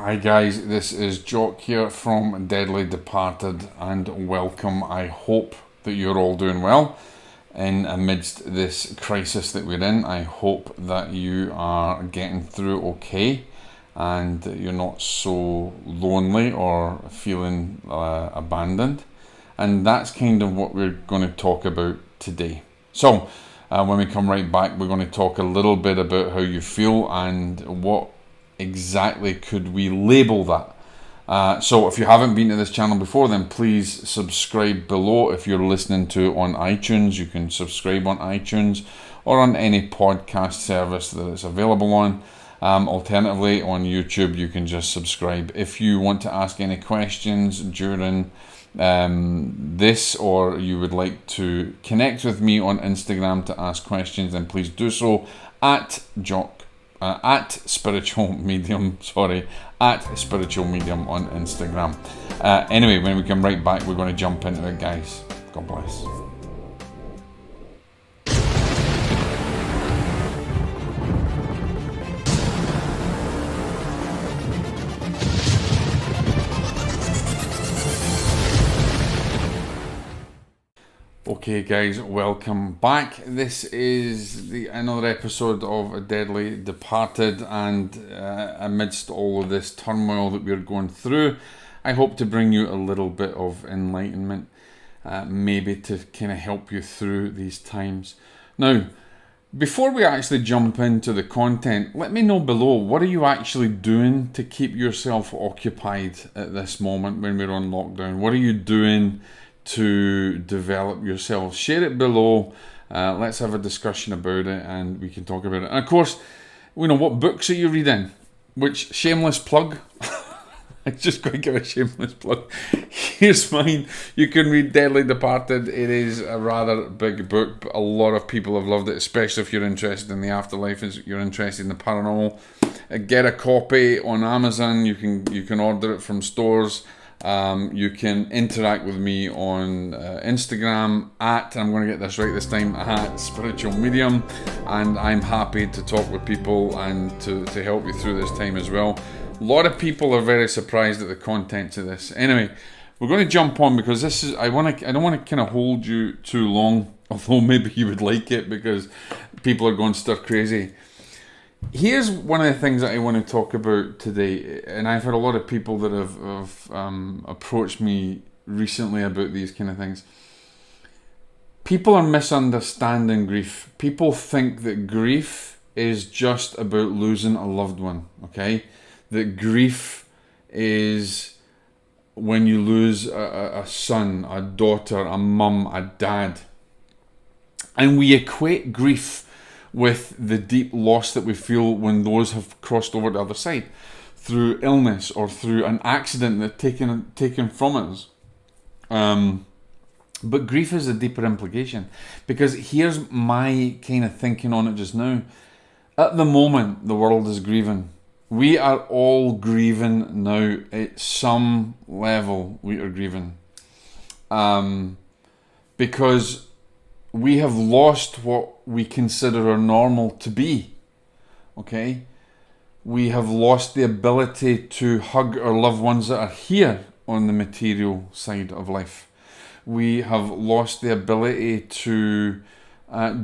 Hi guys, this is Jock here from Deadly Departed and welcome. I hope that you're all doing well in amidst this crisis that we're in. I hope that you are getting through okay and that you're not so lonely or feeling abandoned. And that's kind of what we're going to talk about today. So when we come right back, we're going to talk a little bit about how you feel and what exactly could we label that. So if you haven't been to this channel before, then please subscribe below. If you're listening to on iTunes, you can subscribe on iTunes or on any podcast service that it's available on. Alternatively, on YouTube, you can just subscribe. If you want to ask any questions during this, or you would like to connect with me on Instagram to ask questions, then please do so at spiritual medium on Instagram. Anyway, when we come right back, we're going to jump into it, guys. God bless. Okay guys, welcome back. This is another episode of Deadly Departed, and amidst all of this turmoil that we're going through, I hope to bring you a little bit of enlightenment, maybe to kind of help you through these times. Now, before we actually jump into the content, let me know below, what are you actually doing to keep yourself occupied at this moment when we're on lockdown? What are you doing to develop yourself? Share it below. Let's have a discussion about it and we can talk about it. And of course, what books are you reading? Which, shameless plug, I just got to give a shameless plug. Here's mine. You can read Deadly Departed. It is a rather big book, but a lot of people have loved it, especially if you're interested in the afterlife, if you're interested in the paranormal. Get a copy on Amazon. You can order it from stores. You can interact with me on Instagram at, I'm going to get this right this time, at spiritual medium, and I'm happy to talk with people and to help you through this time as well. A lot of people are very surprised at the contents of this. Anyway, we're going to jump on because this is, I don't want to kind of hold you too long, although maybe you would like it because people are going stir crazy. Here's one of the things that I want to talk about today, and I've had a lot of people that have approached me recently about these kind of things. People are misunderstanding grief. People think that grief is just about losing a loved one, okay? That grief is when you lose a son, a daughter, a mum, a dad. And we equate grief with the deep loss that we feel when those have crossed over to the other side through illness or through an accident that's taken from us. But grief is a deeper implication, because here's my kind of thinking on it just now. At the moment, the world is grieving. We are all grieving now. At some level, we are grieving. Because we have lost what we consider our normal to be, okay? We have lost the ability to hug our loved ones that are here on the material side of life. We have lost the ability to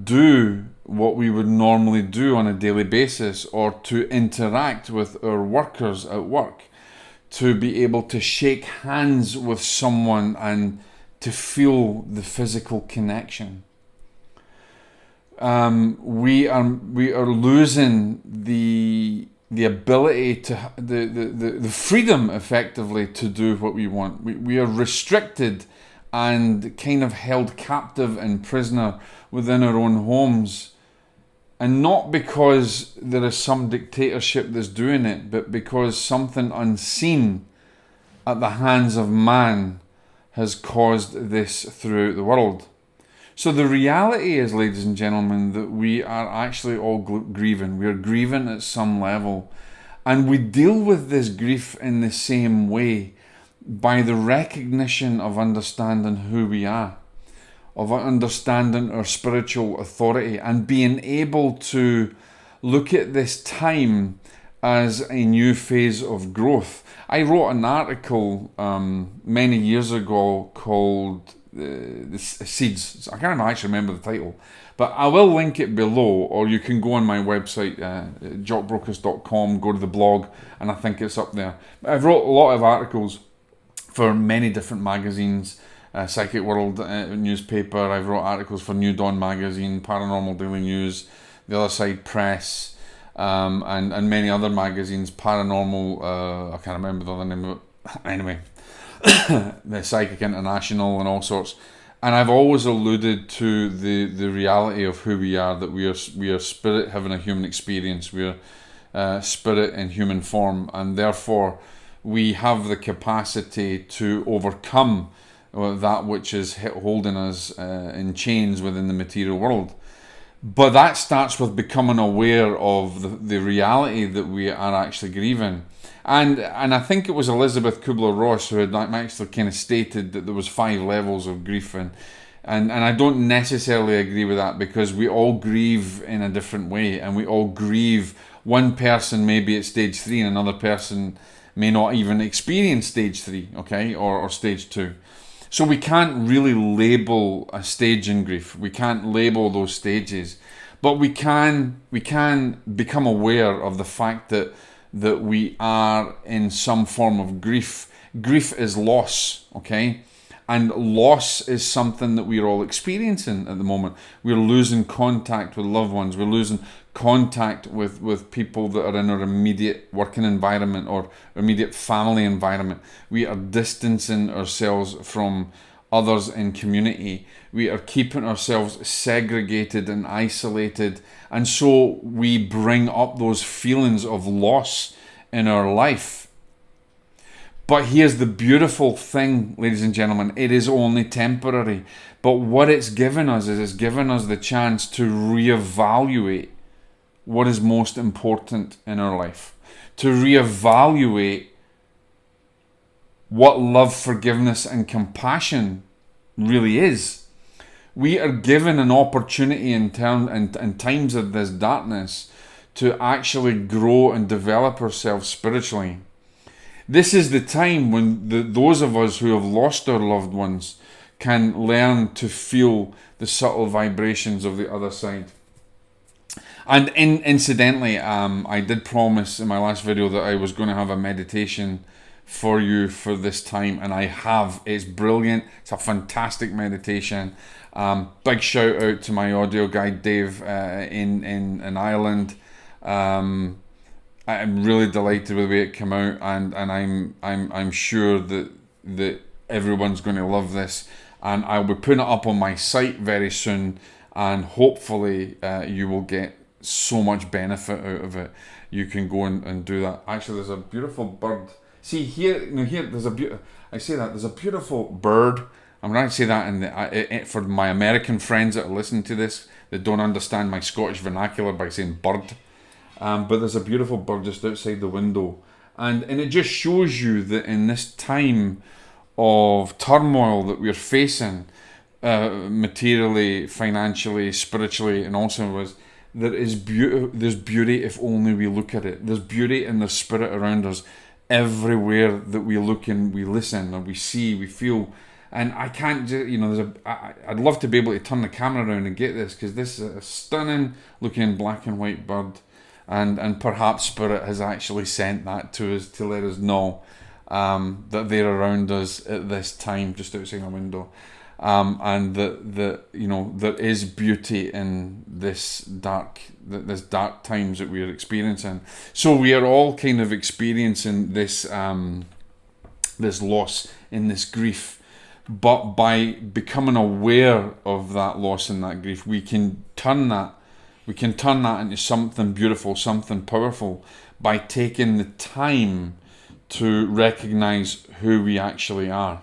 do what we would normally do on a daily basis, or to interact with our workers at work, to be able to shake hands with someone and to feel the physical connection. We are losing the ability to the freedom, effectively, to do what we want. We are restricted and kind of held captive and prisoner within our own homes, and not because there is some dictatorship that's doing it, but because something unseen at the hands of man has caused this throughout the world. So the reality is, ladies and gentlemen, that we are actually all grieving. We are grieving at some level. And we deal with this grief in the same way, by the recognition of understanding who we are, of understanding our spiritual authority, and being able to look at this time as a new phase of growth. I wrote an article many years ago called the Seeds. I can't actually remember the title, but I will link it below, or you can go on my website, jockbrokers.com, go to the blog, and I think it's up there. I've wrote a lot of articles for many different magazines, Psychic World newspaper. I've wrote articles for New Dawn magazine, Paranormal Daily News, The Other Side Press, and many other magazines, Paranormal, I can't remember the other name of it. Anyway, the Psychic International and all sorts. And I've always alluded to the reality of who we are, that we are spirit having a human experience. We are spirit in human form, and therefore we have the capacity to overcome that which is holding us in chains within the material world. But that starts with becoming aware of the reality that we are actually grieving. And I think it was Elizabeth Kubler-Ross who had actually kind of stated that there was 5 levels of grief. And I don't necessarily agree with that, because we all grieve in a different way, and we all grieve. One person may be at stage 3 and another person may not even experience stage 3, okay, or stage 2. So we can't really label a stage in grief. We can't label those stages, but we can become aware of the fact that we are in some form of grief. Grief is loss, okay? And loss is something that we're all experiencing at the moment. We're losing contact with loved ones. We're losing contact with people that are in our immediate working environment or immediate family environment. We are distancing ourselves from others in community. We are keeping ourselves segregated and isolated. And so we bring up those feelings of loss in our life. But here's the beautiful thing, ladies and gentlemen, it is only temporary. But what it's given us is it's given us the chance to reevaluate what is most important in our life. To reevaluate what love, forgiveness, and compassion really is. We are given an opportunity in times of this darkness to actually grow and develop ourselves spiritually. This is the time when those of us who have lost our loved ones can learn to feel the subtle vibrations of the other side. And incidentally, I did promise in my last video that I was going to have a meditation for you for this time, and I have. It's brilliant. It's a fantastic meditation. Big shout out to my audio guide Dave in Ireland. I'm really delighted with the way it came out, and I'm sure that everyone's going to love this, and I'll be putting it up on my site very soon, and hopefully you will get so much benefit out of it. You can go and do that. Actually, there's a beautiful bird. See here, there's there's a beautiful bird. I'm going to say that for my American friends that are listening to this that don't understand my Scottish vernacular by saying bird. But there's a beautiful bird just outside the window, and it just shows you that in this time of turmoil that we're facing, materially, financially, spiritually, and also there's beauty if only we look at it. There's beauty in the spirit around us everywhere that we look and we listen or we see, we feel. And I can't, I'd love to be able to turn the camera around and get this, because this is a stunning looking black and white bird. And perhaps Spirit has actually sent that to us to let us know that they're around us at this time, just outside our window, and that there is beauty in this dark times that we are experiencing. So we are all kind of experiencing this this loss, in this grief, but by becoming aware of that loss and that grief, we can turn that into something beautiful, something powerful, by taking the time to recognize who we actually are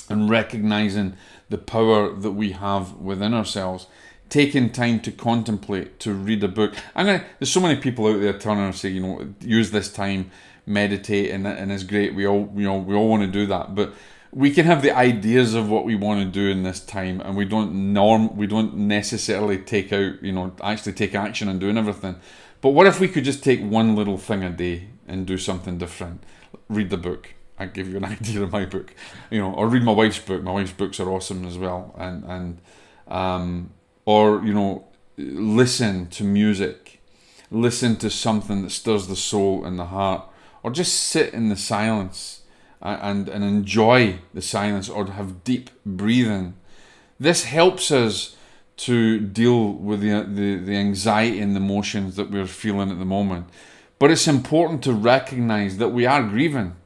and recognizing the power that we have within ourselves. Taking time to contemplate, to read a book. There's so many people out there telling us, say, use this time, meditate, and it's great. We all want to do that, but we can have the ideas of what we want to do in this time, and we don't necessarily actually take action on doing everything. But what if we could just take one little thing a day and do something different? Read the book. I give you an idea of my book, or read my wife's book. My wife's books are awesome as well, or listen to music, listen to something that stirs the soul and the heart, or just sit in the silence and enjoy the silence, or have deep breathing. This helps us to deal with the anxiety and the emotions that we're feeling at the moment. But it's important to recognize that we are grieving.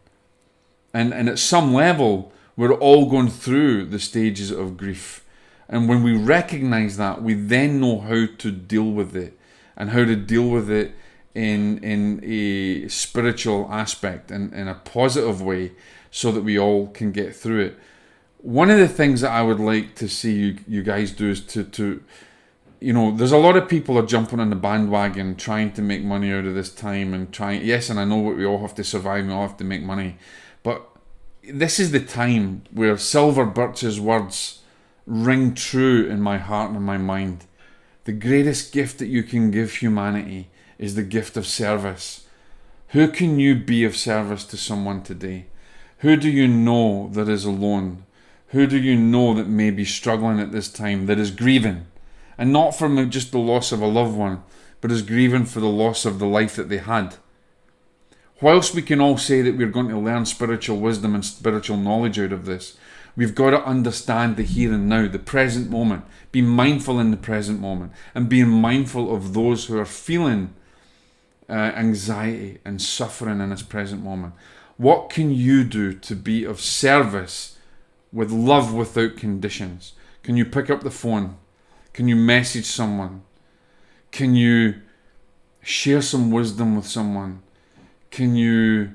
And at some level, we're all going through the stages of grief. And when we recognize that, we then know how to deal with it, and how to deal with it in a spiritual aspect and in a positive way, so that we all can get through it. One of the things that I would like to see you guys do is to there's a lot of people are jumping on the bandwagon trying to make money out of this time and yes, and I know we all have to survive, we all have to make money. But this is the time where Silver Birch's words ring true in my heart and in my mind. The greatest gift that you can give humanity is the gift of service. Who can you be of service to someone today? Who do you know that is alone? Who do you know that may be struggling at this time, that is grieving? And not from just the loss of a loved one, but is grieving for the loss of the life that they had. Whilst we can all say that we're going to learn spiritual wisdom and spiritual knowledge out of this, we've got to understand the here and now, the present moment. Be mindful in the present moment, and being mindful of those who are feeling anxiety and suffering in this present moment. What can you do to be of service with love without conditions? Can you pick up the phone? Can you message someone? Can you share some wisdom with someone? Can you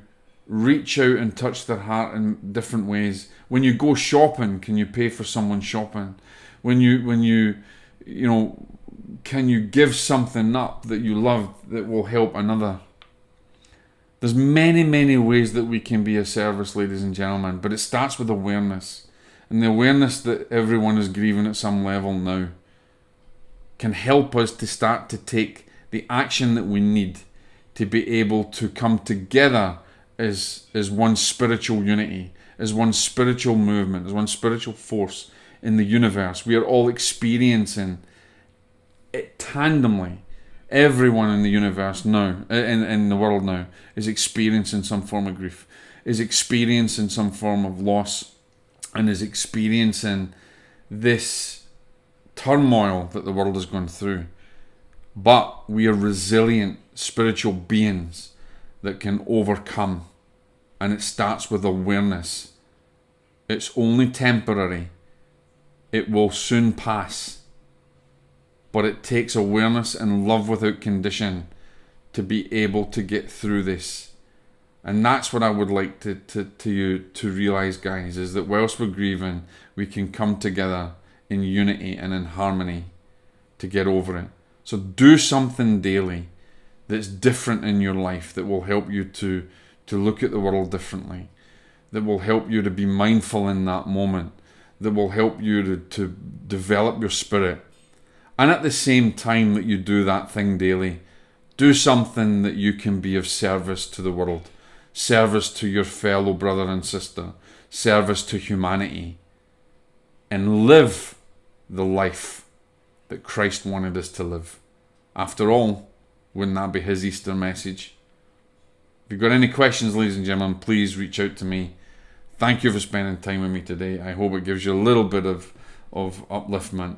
reach out and touch their heart in different ways? When you go shopping, can you pay for someone shopping? When you can you give something up that you love that will help another? There's many, many ways that we can be of service, ladies and gentlemen, but it starts with awareness. And the awareness that everyone is grieving at some level now can help us to start to take the action that we need to be able to come together as one spiritual unity, as one spiritual movement, as one spiritual force in the universe. We are all experiencing it tandemly. Everyone in the universe now, in the world now, is experiencing some form of grief, is experiencing some form of loss, and is experiencing this turmoil that the world is going through. But we are resilient spiritual beings that can overcome, and it starts with awareness. It's only temporary. It will soon pass. But it takes awareness and love without condition to be able to get through this. And that's what I would like to you to realize, guys, is that whilst we're grieving, we can come together in unity and in harmony to get over it. So do something daily that's different in your life, that will help you to look at the world differently, that will help you to be mindful in that moment, that will help you to develop your spirit. And at the same time that you do that thing daily, do something that you can be of service to the world, service to your fellow brother and sister, service to humanity, and live the life that Christ wanted us to live. After all, wouldn't that be his Easter message? If you've got any questions, ladies and gentlemen, please reach out to me. Thank you for spending time with me today. I hope it gives you a little bit of upliftment.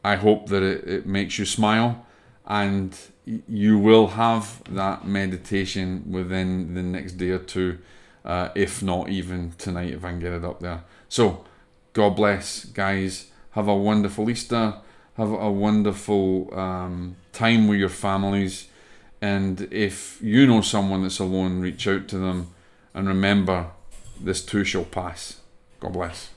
I hope that it makes you smile, and you will have that meditation within the next day or two, if not even tonight, if I can get it up there. So, God bless, guys. Have a wonderful Easter. Have a wonderful time with your families. And if you know someone that's alone, reach out to them. And remember, this too shall pass. God bless.